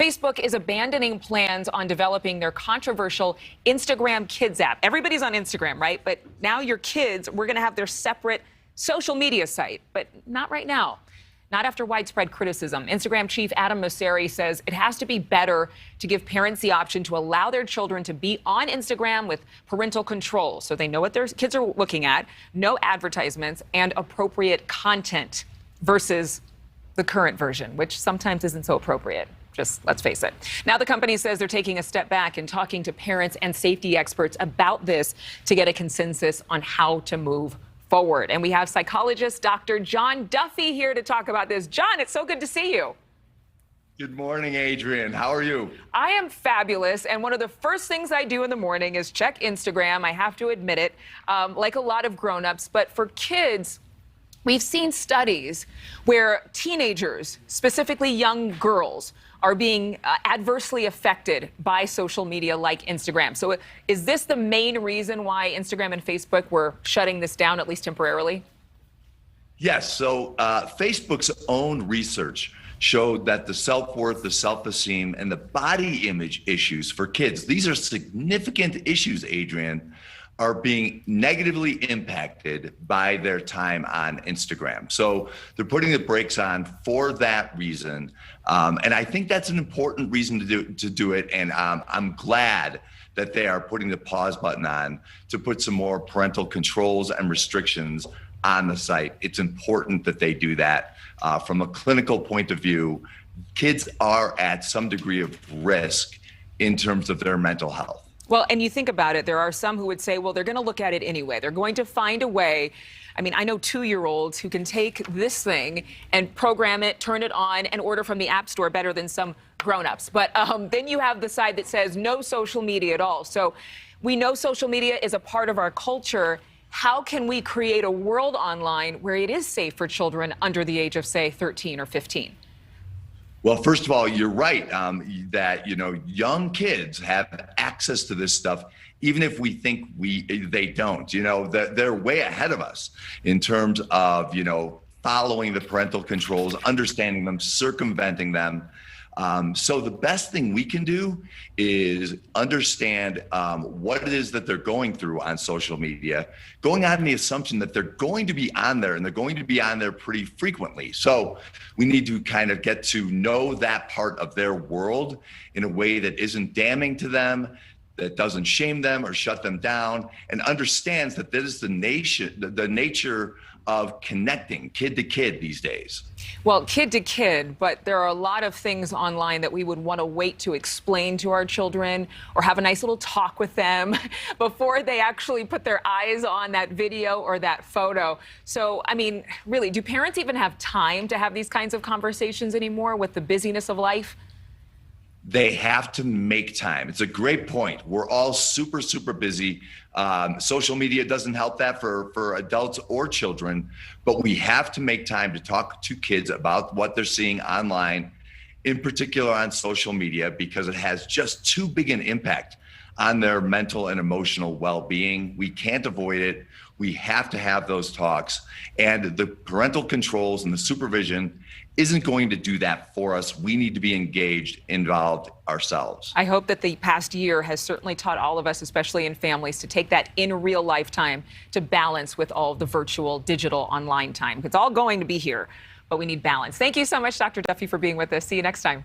Facebook is abandoning plans on developing their controversial Instagram Kids app. Everybody's on Instagram, right? But now your kids, we're going to have their separate social media site, but not right now. Not after widespread criticism. Instagram chief Adam Mosseri says it has to be better to give parents the option to allow their children to be on Instagram with parental control so they know what their kids are looking at, no advertisements, and appropriate content versus the current version, which sometimes isn't so appropriate. Just let's face it. Now the company says they're taking a step back and talking to parents and safety experts about this to get a consensus on how to move forward. And we have psychologist Dr. John Duffy here to talk about this. John, it's so good to see you. Good morning, Adrienne. How are you? I am fabulous. And one of the first things I do in the morning is check Instagram. I have to admit it, like a lot of grown-ups. But for kids, we've seen studies where teenagers, specifically young girls, are being adversely affected by social media like Instagram. So is this the main reason why Instagram and Facebook were shutting this down, at least temporarily? Yes. So Facebook's own research showed that the self-worth, the self-esteem, and the body image issues for kids, these are significant issues, Adrienne, are being negatively impacted by their time on Instagram. So they're putting the brakes on for that reason. And I think that's an important reason to do it. And I'm glad that they are putting the pause button on to put some more parental controls and restrictions on the site. It's important that they do that. From a clinical point of view, kids are at some degree of risk in terms of their mental health. Well, and you think about it, there are some who would say, well, they're going to look at it anyway. They're going to find a way. I mean, I know 2-year-olds who can take this thing and program it, turn it on, and order from the App Store better than some grown-ups. But then you have the side that says no social media at all. So we know social media is a part of our culture. How can we create a world online where it is safe for children under the age of, say, 13 or 15? Well, first of all, you're right that, young kids have access to this stuff, even if we think they don't. They're way ahead of us in terms of, following the parental controls, understanding them, circumventing them. So the best thing we can do is understand what it is that they're going through on social media, going on the assumption that they're going to be on there and they're going to be on there pretty frequently. So we need to kind of get to know that part of their world in a way that isn't damning to them, that doesn't shame them or shut them down, and understands that this is the nature of connecting kid to kid these days. Well, kid to kid, but there are a lot of things online that we would want to wait to explain to our children or have a nice little talk with them before they actually put their eyes on that video or that photo. So, I mean, really, do parents even have time to have these kinds of conversations anymore with the busyness of life? They have to make time. It's a great point. We're all super, super busy. Social media doesn't help that for adults or children, but we have to make time to talk to kids about what they're seeing online, in particular on social media, because it has just too big an impact on their mental and emotional well-being. We can't avoid it. We have to have those talks, and the parental controls and the supervision isn't going to do that for us. We need to be engaged, involved ourselves. I hope that the past year has certainly taught all of us, especially in families, to take that in real life time to balance with all of the virtual, digital, online time. It's all going to be here, but we need balance. Thank you so much, Dr. Duffy, for being with us. See you next time.